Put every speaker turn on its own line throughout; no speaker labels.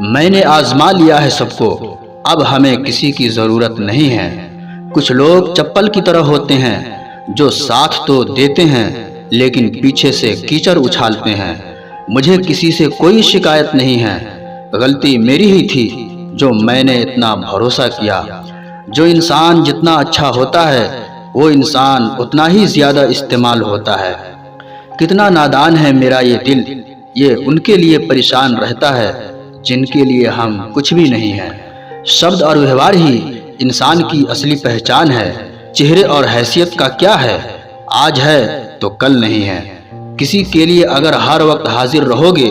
میں نے آزما لیا ہے سب کو، اب ہمیں کسی کی ضرورت نہیں ہے۔ کچھ لوگ چپل کی طرح ہوتے ہیں جو ساتھ تو دیتے ہیں لیکن پیچھے سے کیچڑ اچھالتے ہیں۔ مجھے کسی سے کوئی شکایت نہیں ہے، غلطی میری ہی تھی جو میں نے اتنا بھروسہ کیا۔ جو انسان جتنا اچھا ہوتا ہے وہ انسان اتنا ہی زیادہ استعمال ہوتا ہے۔ کتنا نادان ہے میرا یہ دل، یہ ان کے لیے پریشان رہتا ہے جن کے لیے ہم کچھ بھی نہیں ہیں۔ شبد اور ویوہار ہی انسان کی اصلی پہچان ہے۔ چہرے اور حیثیت کا کیا ہے؟ آج ہے تو کل نہیں ہے۔ کسی کے لیے اگر ہر وقت حاضر رہو گے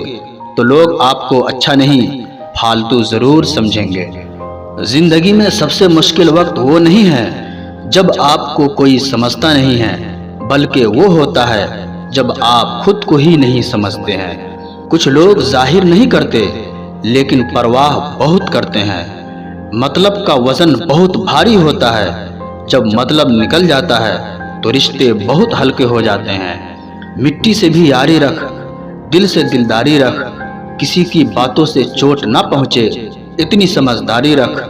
تو لوگ آپ کو اچھا نہیں، فالتو ضرور سمجھیں گے۔ زندگی میں سب سے مشکل وقت وہ نہیں ہے جب آپ کو کوئی سمجھتا نہیں ہے، بلکہ وہ ہوتا ہے جب آپ خود کو ہی نہیں سمجھتے ہیں۔ کچھ لوگ ظاہر نہیں کرتے لیکن پرواہ بہت کرتے ہیں۔ مطلب کا وزن بہت بھاری ہوتا ہے، جب مطلب نکل جاتا ہے تو رشتے بہت ہلکے ہو جاتے ہیں۔ مٹی سے بھی یاری رکھ، دل سے دلداری رکھ، کسی کی باتوں سے چوٹ نہ پہنچے اتنی سمجھداری رکھ۔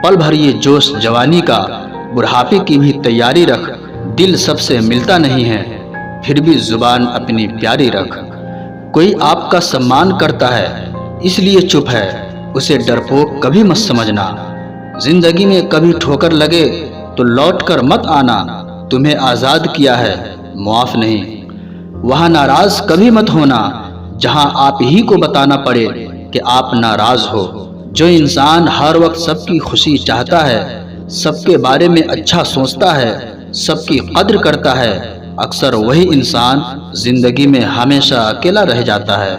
پل بھر یہ جوش جوانی کا، بڑھاپے کی بھی تیاری رکھ۔ دل سب سے ملتا نہیں ہے پھر بھی زبان اپنی پیاری رکھ۔ کوئی آپ کا سمان کرتا ہے اس لیے چپ ہے، اسے ڈرپوک کبھی مت سمجھنا۔ زندگی میں کبھی ٹھوکر لگے تو لوٹ کر مت آنا، تمہیں آزاد کیا ہے معاف نہیں۔ وہاں ناراض کبھی مت ہونا جہاں آپ ہی کو بتانا پڑے کہ آپ ناراض ہو۔ جو انسان ہر وقت سب کی خوشی چاہتا ہے، سب کے بارے میں اچھا سوچتا ہے، سب کی قدر کرتا ہے، اکثر وہی انسان زندگی میں ہمیشہ اکیلا رہ جاتا ہے۔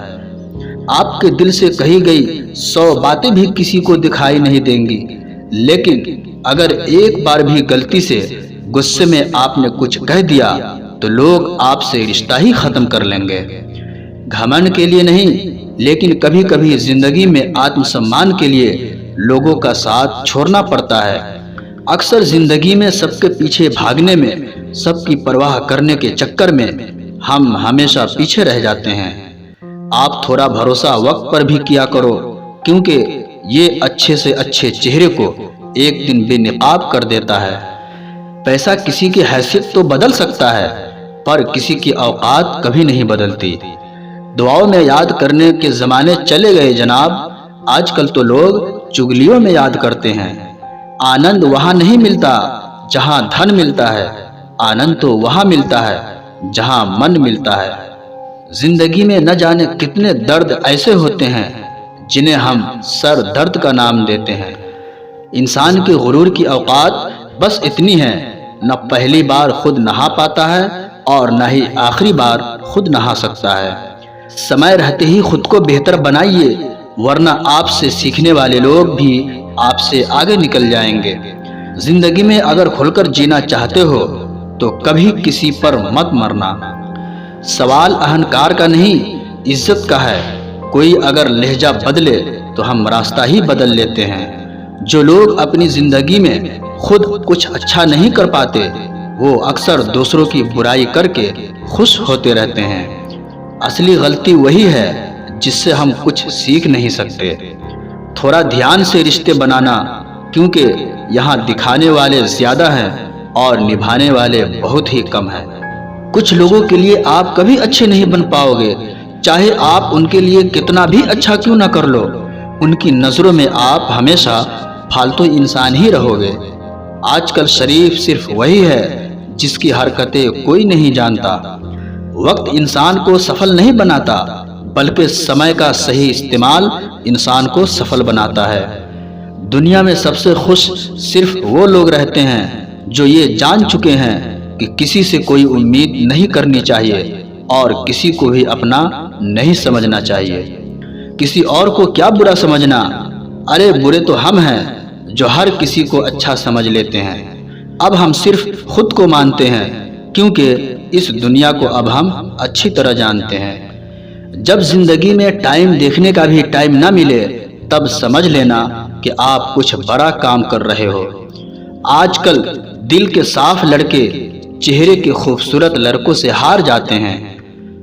آپ کے دل سے کہی گئی 100 باتیں بھی کسی کو دکھائی نہیں دیں گی، لیکن اگر ایک بار بھی غلطی سے غصے میں آپ نے کچھ کہہ دیا تو لوگ آپ سے رشتہ ہی ختم کر لیں گے۔ گھمنڈ کے لیے نہیں لیکن کبھی کبھی زندگی میں آتم سمان کے لیے لوگوں کا ساتھ چھوڑنا پڑتا ہے۔ اکثر زندگی میں سب کے پیچھے بھاگنے میں، سب کی پرواہ کرنے کے چکر میں ہم ہمیشہ پیچھے رہ جاتے ہیں۔ آپ تھوڑا بھروسہ وقت پر بھی کیا کرو، کیونکہ یہ اچھے سے اچھے چہرے کو ایک دن بے نقاب کر دیتا ہے۔ پیسہ کسی کی حیثیت تو بدل سکتا ہے پر کسی کی اوقات کبھی نہیں بدلتی۔ دعاؤں میں یاد کرنے کے زمانے چلے گئے جناب، آج کل تو لوگ چگلیوں میں یاد کرتے ہیں۔ آنند وہاں نہیں ملتا جہاں دھن ملتا ہے، آنند تو وہاں ملتا ہے جہاں من ملتا ہے۔ زندگی میں نہ جانے کتنے درد ایسے ہوتے ہیں جنہیں ہم سر درد کا نام دیتے ہیں۔ انسان کے غرور کی اوقات بس اتنی ہے، نہ پہلی بار خود نہا پاتا ہے اور نہ ہی آخری بار خود نہا سکتا ہے۔ سمے رہتے ہی خود کو بہتر بنائیے، ورنہ آپ سے سیکھنے والے لوگ بھی آپ سے آگے نکل جائیں گے۔ زندگی میں اگر کھل کر جینا چاہتے ہو تو کبھی کسی پر مت مرنا۔ سوال اہنکار کا نہیں، عزت کا ہے۔ کوئی اگر لہجہ بدلے تو ہم راستہ ہی بدل لیتے ہیں۔ جو لوگ اپنی زندگی میں خود کچھ اچھا نہیں کر پاتے وہ اکثر دوسروں کی برائی کر کے خوش ہوتے رہتے ہیں۔ اصلی غلطی وہی ہے جس سے ہم کچھ سیکھ نہیں سکتے۔ تھوڑا دھیان سے رشتے بنانا، کیونکہ یہاں دکھانے والے زیادہ ہیں اور نبھانے والے بہت ہی کم ہیں۔ کچھ لوگوں کے لیے آپ کبھی اچھے نہیں بن پاؤ گے، چاہے آپ ان کے لیے کتنا بھی اچھا کیوں نہ کر لو۔ ان کی نظروں میں آپ ہمیشہ فالتو انسان ہی رہو گے۔ آج کل شریف صرف وہی ہے جس کی حرکتیں کوئی نہیں جانتا۔ وقت انسان کو سفل نہیں بناتا بلکہ سمے کا صحیح استعمال انسان کو سفل بناتا ہے۔ دنیا میں سب سے خوش صرف وہ لوگ رہتے ہیں جو یہ جان چکے ہیں کہ کسی سے کوئی امید نہیں کرنی چاہیے اور کسی کو بھی اپنا نہیں سمجھنا چاہیے۔ کسی اور کو کیا برا سمجھنا، ارے برے تو ہم ہیں جو ہر کسی کو اچھا سمجھ لیتے ہیں۔ اب ہم صرف خود کو مانتے ہیں کیونکہ اس دنیا کو اب ہم اچھی طرح جانتے ہیں۔ جب زندگی میں ٹائم دیکھنے کا بھی ٹائم نہ ملے تب سمجھ لینا کہ آپ کچھ بڑا کام کر رہے ہو۔ آج کل دل کے صاف لڑکے چہرے کے خوبصورت لڑکوں سے ہار جاتے ہیں۔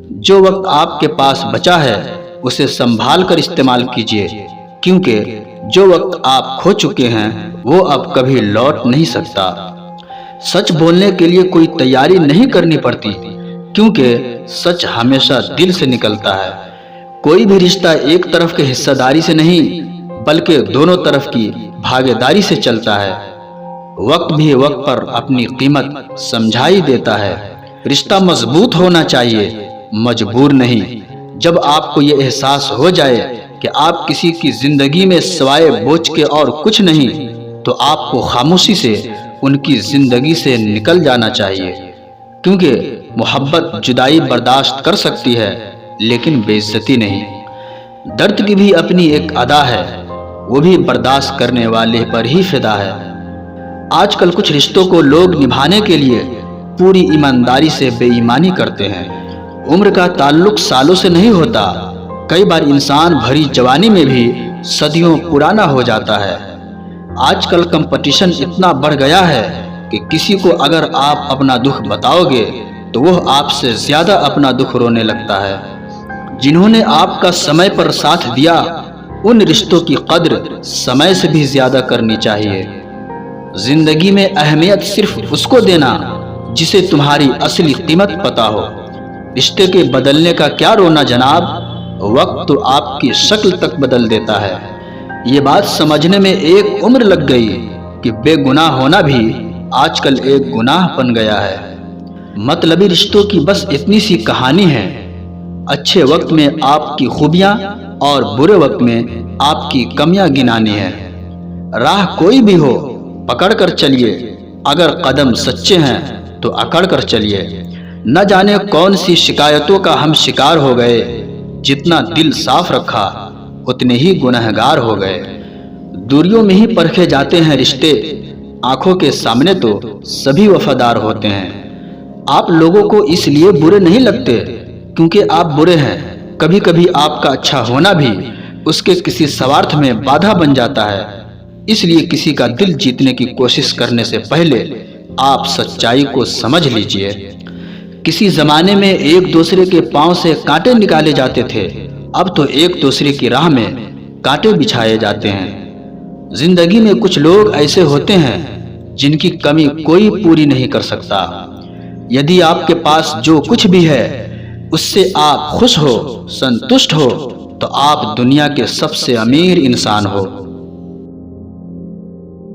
جو وقت آپ کے پاس بچا ہے اسے سنبھال کر استعمال کیجیے، کیونکہ جو وقت آپ کھو چکے ہیں وہ اب کبھی لوٹ نہیں سکتا۔ سچ بولنے کے لیے کوئی تیاری نہیں کرنی پڑتی، کیونکہ سچ ہمیشہ دل سے نکلتا ہے۔ کوئی بھی رشتہ ایک طرف کے حصہ داری سے نہیں بلکہ دونوں طرف کی بھاگے داری سے چلتا ہے۔ وقت بھی وقت پر اپنی قیمت سمجھائی دیتا ہے۔ رشتہ مضبوط ہونا چاہیے، مجبور نہیں۔ جب آپ کو یہ احساس ہو جائے کہ آپ کسی کی زندگی میں سوائے بوجھ کے اور کچھ نہیں، تو آپ کو خاموشی سے ان کی زندگی سے نکل جانا چاہیے، کیونکہ محبت جدائی برداشت کر سکتی ہے لیکن بے عزتی نہیں۔ درد کی بھی اپنی ایک ادا ہے، وہ بھی برداشت کرنے والے پر ہی فدا ہے۔ آج کل کچھ رشتوں کو لوگ نبھانے کے لیے پوری ایمانداری سے بے ایمانی کرتے ہیں۔ عمر کا تعلق سالوں سے نہیں ہوتا، کئی بار انسان بھری جوانی میں بھی صدیوں پرانا ہو جاتا ہے۔ آج کل کمپٹیشن اتنا بڑھ گیا ہے کہ کسی کو اگر آپ اپنا دکھ بتاؤ گے تو وہ آپ سے زیادہ اپنا دکھ رونے لگتا ہے۔ جنہوں نے آپ کا سمے پر ساتھ دیا، ان رشتوں کی قدر سمے سے بھی زیادہ کرنی چاہیے۔ زندگی میں اہمیت صرف اس کو دینا جسے تمہاری اصلی قیمت پتہ ہو۔ رشتے کے بدلنے کا کیا رونا جناب، وقت تو آپ کی شکل تک بدل دیتا ہے۔ یہ بات سمجھنے میں ایک عمر لگ گئی کہ بے گناہ ہونا بھی آج کل ایک گناہ بن گیا ہے۔ مطلبی رشتوں کی بس اتنی سی کہانی ہے، اچھے وقت میں آپ کی خوبیاں اور برے وقت میں آپ کی کمیاں گنانی ہے۔ راہ کوئی بھی ہو پکڑ کر چلیے، اگر قدم سچے ہیں تو اکڑ کر چلیے۔ نہ جانے کون سی شکایتوں کا ہم شکار ہو گئے، جتنا دل صاف رکھا اتنے ہی گنہگار ہو گئے۔ دوریوں میں ہی پرکھے جاتے ہیں رشتے، آنکھوں کے سامنے تو سبھی وفادار ہوتے ہیں۔ آپ لوگوں کو اس لیے برے نہیں لگتے کیونکہ آپ برے ہیں، کبھی کبھی آپ کا اچھا ہونا بھی اس کے کسی سوارتھ میں بادھا بن جاتا ہے۔ اس لیے کسی کا دل جیتنے کی کوشش کرنے سے پہلے آپ سچائی کو سمجھ لیجئے۔ کسی زمانے میں ایک دوسرے کے پاؤں سے کانٹے نکالے جاتے تھے، اب تو ایک دوسرے کی راہ میں کانٹے بچھائے جاتے ہیں۔ زندگی میں کچھ لوگ ایسے ہوتے ہیں جن کی کمی کوئی پوری نہیں کر سکتا۔ یدی آپ کے پاس جو کچھ بھی ہے اس سے آپ خوش ہو، سنتشٹ ہو، تو آپ دنیا کے سب سے امیر انسان ہو۔